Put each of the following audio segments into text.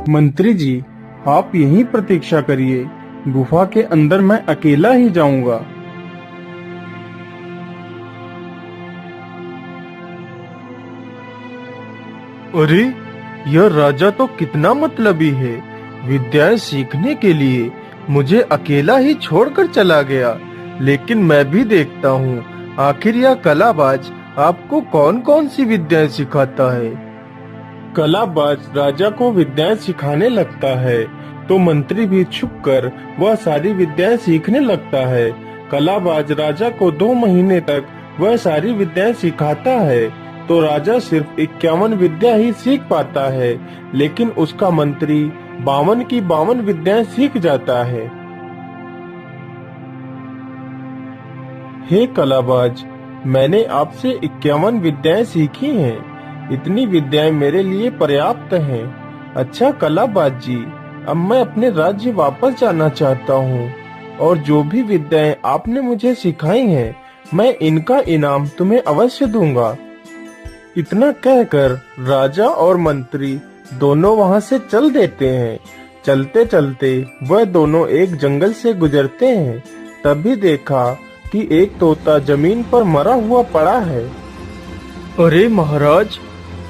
मंत्री जी, आप यहीं प्रतीक्षा करिए। गुफा के अंदर मैं अकेला ही जाऊंगा। अरे, यह राजा तो कितना मतलबी है। विद्याएं सीखने के लिए मुझे अकेला ही छोड़कर चला गया। लेकिन मैं भी देखता हूँ, आखिर यह कलाबाज आपको कौन कौन सी विद्याएं सिखाता है। कलाबाज राजा को विद्याएं सिखाने लगता है तो मंत्री भी छुपकर वह सारी विद्याएं सीखने लगता है। कलाबाज राजा को 2 महीने तक वह सारी विद्याएं सिखाता है तो राजा सिर्फ 51 विद्या ही सीख पाता है, लेकिन उसका मंत्री 52 की 52 विद्याएं सीख जाता है। हे कलाबाज, मैंने आपसे 51 विद्याएं सीखी हैं। इतनी विद्याएं मेरे लिए पर्याप्त हैं। अच्छा कलाबाज जी, अब मैं अपने राज्य वापस जाना चाहता हूँ और जो भी विद्याएं आपने मुझे सिखाई हैं, मैं इनका इनाम तुम्हें अवश्य दूंगा। इतना कहकर राजा और मंत्री दोनों वहाँ से चल देते हैं। चलते चलते वह दोनों एक जंगल से गुजरते हैं, तभी देखा कि एक तोता जमीन पर मरा हुआ पड़ा है। अरे महाराज,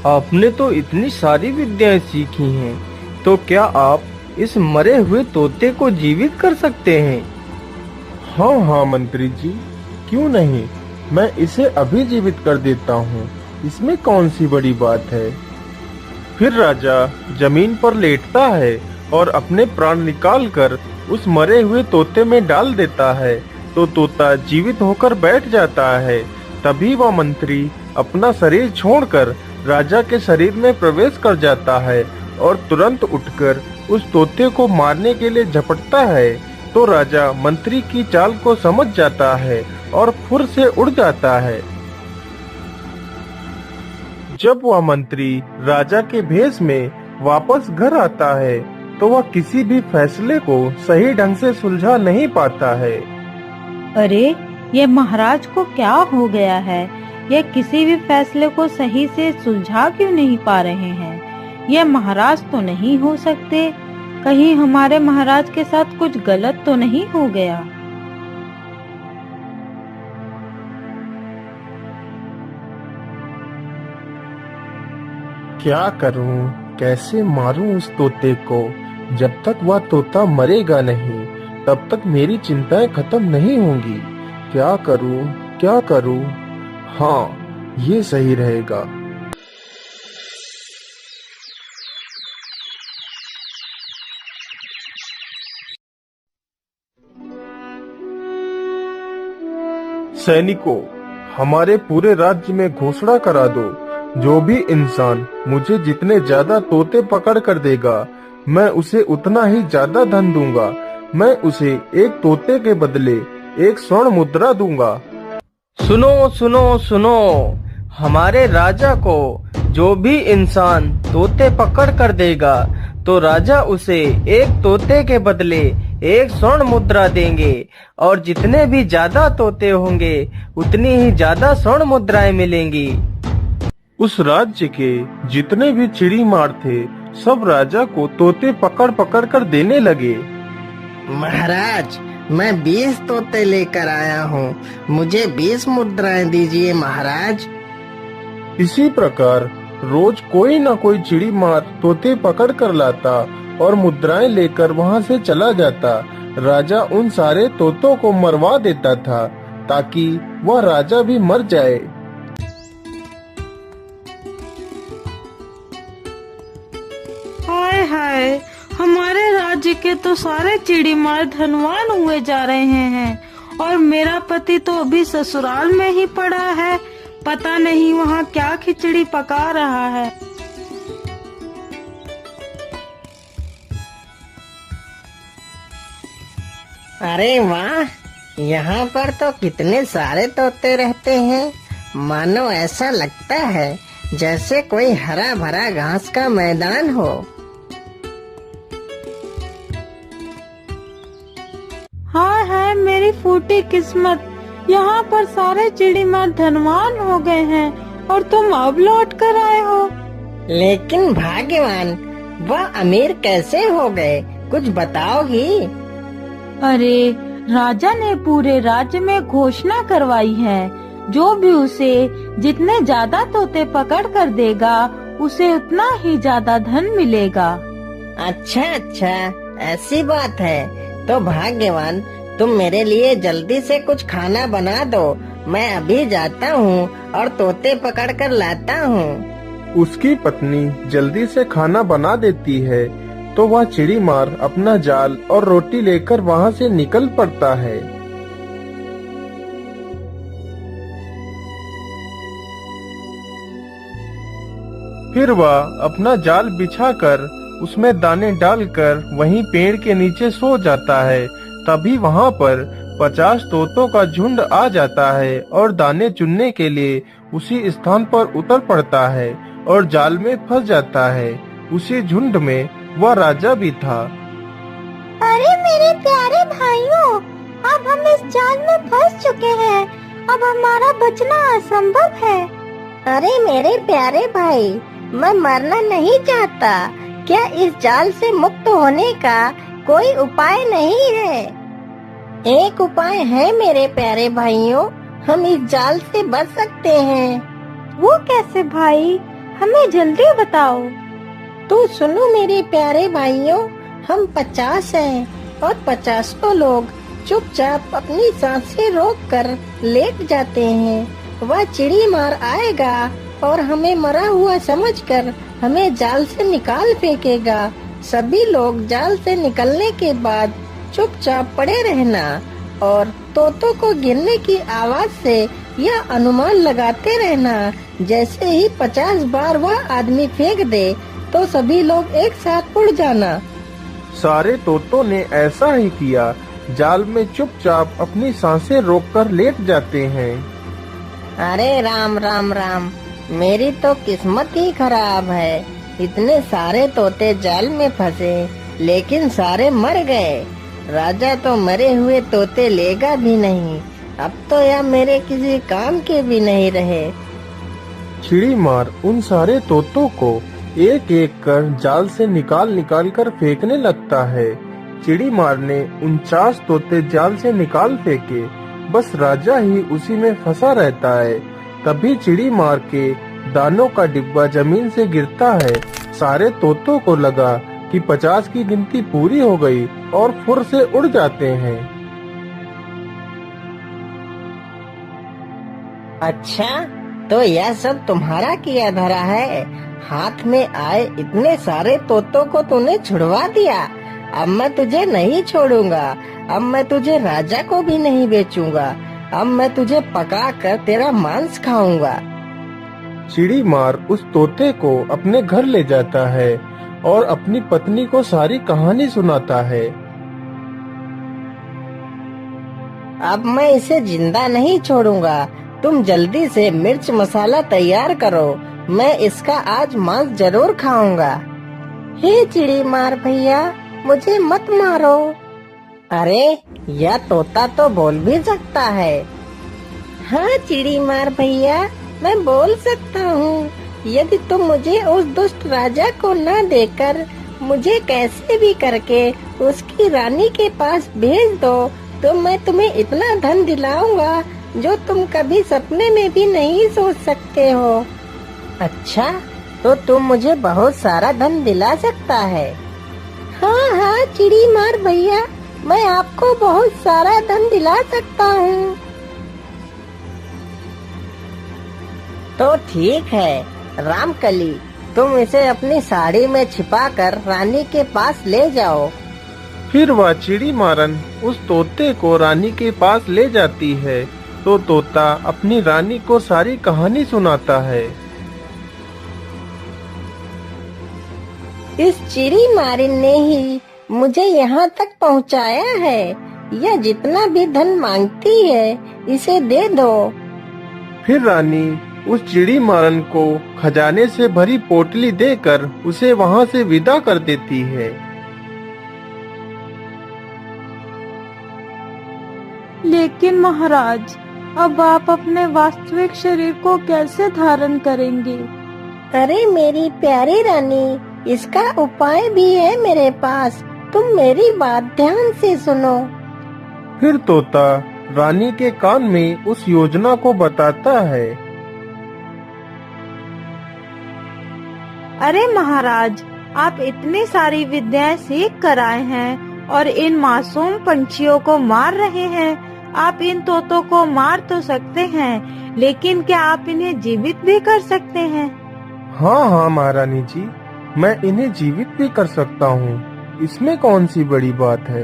आपने तो इतनी सारी विद्याएं सीखी हैं, तो क्या आप इस मरे हुए तोते को जीवित कर सकते हैं? हाँ हाँ मंत्री जी, क्यों नहीं, मैं इसे अभी जीवित कर देता हूँ। इसमें कौन सी बड़ी बात है। फिर राजा जमीन पर लेटता है और अपने प्राण निकालकर उस मरे हुए तोते में डाल देता है तो तोता जीवित होकर बैठ जाता है। तभी वह मंत्री अपना शरीर छोड़कर राजा के शरीर में प्रवेश कर जाता है और तुरंत उठकर उस तोते को मारने के लिए झपटता है तो राजा मंत्री की चाल को समझ जाता है और फुर से उड़ जाता है। जब वह मंत्री राजा के भेष में वापस घर आता है तो वह किसी भी फैसले को सही ढंग से सुलझा नहीं पाता है। अरे, ये महाराज को क्या हो गया है? ये किसी भी फैसले को सही से सुलझा क्यों नहीं पा रहे हैं? ये महाराज तो नहीं हो सकते। कहीं हमारे महाराज के साथ कुछ गलत तो नहीं हो गया? क्या करूं, कैसे मारूं उस तोते को? जब तक वह तोता मरेगा नहीं, तब तक मेरी चिंताएं खत्म नहीं होंगी। क्या करूं, क्या करूं? हाँ, ये सही रहेगा। सैनिकों, हमारे पूरे राज्य में घोषणा करा दो, जो भी इंसान मुझे जितने ज्यादा तोते पकड़ कर देगा, मैं उसे उतना ही ज्यादा धन दूंगा। मैं उसे एक तोते के बदले 1 स्वर्ण मुद्रा दूंगा। सुनो सुनो सुनो, हमारे राजा को जो भी इंसान तोते पकड़ कर देगा तो राजा उसे एक तोते के बदले 1 स्वर्ण मुद्रा देंगे और जितने भी ज्यादा तोते होंगे उतनी ही ज्यादा स्वर्ण मुद्राएं मिलेंगी। उस राज्य के जितने भी चिड़ी मार थे, सब राजा को तोते पकड़ पकड़ कर देने लगे। महाराज, मैं 20 तोते लेकर आया हूँ, मुझे 20 मुद्राएं दीजिए महाराज। इसी प्रकार रोज कोई न कोई चिड़ी मार तोते पकड़ कर लाता और मुद्राएं लेकर वहाँ से चला जाता। राजा उन सारे तोतों को मरवा देता था ताकि वह राजा भी मर जाए। हाय हाय, हमारे राज्य के तो सारे चिड़ीमार धनवान हुए जा रहे हैं और मेरा पति तो अभी ससुराल में ही पड़ा है। पता नहीं वहाँ क्या खिचड़ी पका रहा है। अरे वाह, यहाँ पर तो कितने सारे तोते रहते हैं। मानो ऐसा लगता है जैसे कोई हरा भरा घास का मैदान हो। हाय हाय, मेरी फूटी किस्मत, यहाँ पर सारे चिड़ीमार धनवान हो गए हैं और तुम अब लौट कर आए हो। लेकिन भाग्यवान, वह अमीर कैसे हो गए, कुछ बताओगी? अरे राजा ने पूरे राज्य में घोषणा करवाई है, जो भी उसे जितने ज्यादा तोते पकड़ कर देगा उसे उतना ही ज्यादा धन मिलेगा। अच्छा अच्छा, ऐसी बात है तो भाग्यवान, तुम मेरे लिए जल्दी से कुछ खाना बना दो। मैं अभी जाता हूँ और तोते पकड़ कर लाता हूँ। उसकी पत्नी जल्दी से खाना बना देती है तो वह चिड़ीमार अपना जाल और रोटी लेकर वहाँ से निकल पड़ता है। फिर वह अपना जाल बिछाकर उसमें दाने डालकर वहीं पेड़ के नीचे सो जाता है। तभी वहाँ पर 50 तोतों का झुंड आ जाता है और दाने चुनने के लिए उसी स्थान पर उतर पड़ता है और जाल में फंस जाता है। उसी झुंड में वह राजा भी था। अरे मेरे प्यारे भाइयों, अब हम इस जाल में फंस चुके हैं, अब हमारा बचना असंभव है। अरे मेरे प्यारे भाई, मैं मरना नहीं चाहता। क्या इस जाल से मुक्त होने का कोई उपाय नहीं है? एक उपाय है मेरे प्यारे भाइयों, हम इस जाल से बच सकते हैं। वो कैसे भाई, हमें जल्दी बताओ। तो सुनो मेरे प्यारे भाइयों, हम 50 हैं और 50 लोग चुपचाप अपनी सांसें रोककर लेट जाते हैं। वह चिड़ीमार आएगा और हमें मरा हुआ समझकर हमें जाल से निकाल फेंकेगा। सभी लोग जाल से निकलने के बाद चुपचाप पड़े रहना और तोतों को गिरने की आवाज से यह अनुमान लगाते रहना। जैसे ही 50 बार वह आदमी फेंक दे तो सभी लोग एक साथ उड़ जाना। सारे तोतों ने ऐसा ही किया, जाल में चुपचाप अपनी सांसें रोककर लेट जाते हैं। अरे राम राम राम, मेरी तो किस्मत ही खराब है। इतने सारे तोते जाल में फंसे लेकिन सारे मर गए। राजा तो मरे हुए तोते लेगा भी नहीं। अब तो यह मेरे किसी काम के भी नहीं रहे। चिड़ीमार उन सारे तोतों को एक एक कर जाल से निकाल कर फेंकने लगता है। चिड़ीमार ने 49 तोते जाल से निकाल फेंके, बस राजा ही उसी में फंसा रहता है। तभी चिड़ीमार के दानों का डिब्बा जमीन से गिरता है। सारे तोतों को लगा कि 50 की गिनती पूरी हो गई और फुर से उड़ जाते हैं। अच्छा, तो यह सब तुम्हारा किया धरा है। हाथ में आए इतने सारे तोतों को तूने छुड़वा दिया। अब मैं तुझे नहीं छोड़ूंगा। अब मैं तुझे राजा को भी नहीं बेचूंगा। अब मैं तुझे पका कर तेरा मांस खाऊंगा। चिड़ीमार उस तोते को अपने घर ले जाता है और अपनी पत्नी को सारी कहानी सुनाता है। अब मैं इसे जिंदा नहीं छोड़ूंगा। तुम जल्दी से मिर्च मसाला तैयार करो, मैं इसका आज मांस जरूर खाऊंगा। हे चिड़ीमार भैया, मुझे मत मारो। अरे यह तोता तो बोल भी सकता है। हाँ चिड़ीमार भैया, मैं बोल सकता हूँ। यदि तुम मुझे उस दुष्ट राजा को न देकर मुझे कैसे भी करके उसकी रानी के पास भेज दो तो मैं तुम्हें इतना धन दिलाऊंगा जो तुम कभी सपने में भी नहीं सोच सकते हो। अच्छा, तो तुम मुझे बहुत सारा धन दिला सकता है? हाँ हाँ चिड़ीमार भैया, मैं आपको बहुत सारा धन दिला सकता हूँ। तो ठीक है रामकली, तुम इसे अपनी साड़ी में छिपाकर रानी के पास ले जाओ। फिर वह चिड़ीमारन उस तोते को रानी के पास ले जाती है तो तोता अपनी रानी को सारी कहानी सुनाता है। इस चिड़ीमारिन ने ही मुझे यहाँ तक पहुँचाया है। यह जितना भी धन मांगती है इसे दे दो। फिर रानी उस चिड़ीमारन को खजाने से भरी पोटली देकर उसे वहाँ से विदा कर देती है। लेकिन महाराज, अब आप अपने वास्तविक शरीर को कैसे धारण करेंगे? अरे मेरी प्यारी रानी, इसका उपाय भी है मेरे पास, तुम मेरी बात ध्यान से सुनो। फिर तोता रानी के कान में उस योजना को बताता है। अरे महाराज, आप इतनी सारी विद्याएं सीख कर आए हैं और इन मासूम पंछियों को मार रहे हैं। आप इन तोतों को मार तो सकते हैं, लेकिन क्या आप इन्हें जीवित भी कर सकते हैं? हाँ हाँ महारानी जी, मैं इन्हें जीवित भी कर सकता हूँ, इसमें कौन सी बड़ी बात है।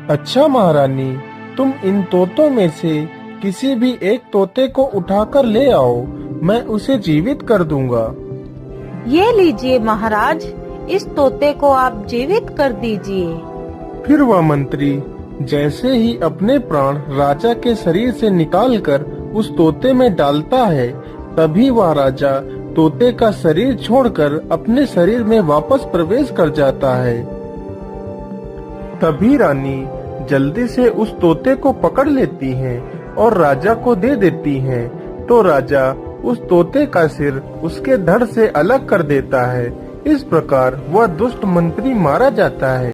अच्छा महारानी, तुम इन तोतों में से किसी भी एक तोते को उठाकर ले आओ, मैं उसे जीवित कर दूंगा। ये लीजिए महाराज, इस तोते को आप जीवित कर दीजिए। फिर वह मंत्री जैसे ही अपने प्राण राजा के शरीर से निकालकर उस तोते में डालता है, तभी वह राजा तोते का शरीर छोड़कर अपने शरीर में वापस प्रवेश कर जाता है। तभी रानी जल्दी से उस तोते को पकड़ लेती हैं और राजा को दे देती हैं। तो राजा उस तोते का सिर उसके धड़ से अलग कर देता है। इस प्रकार वह दुष्ट मंत्री मारा जाता है।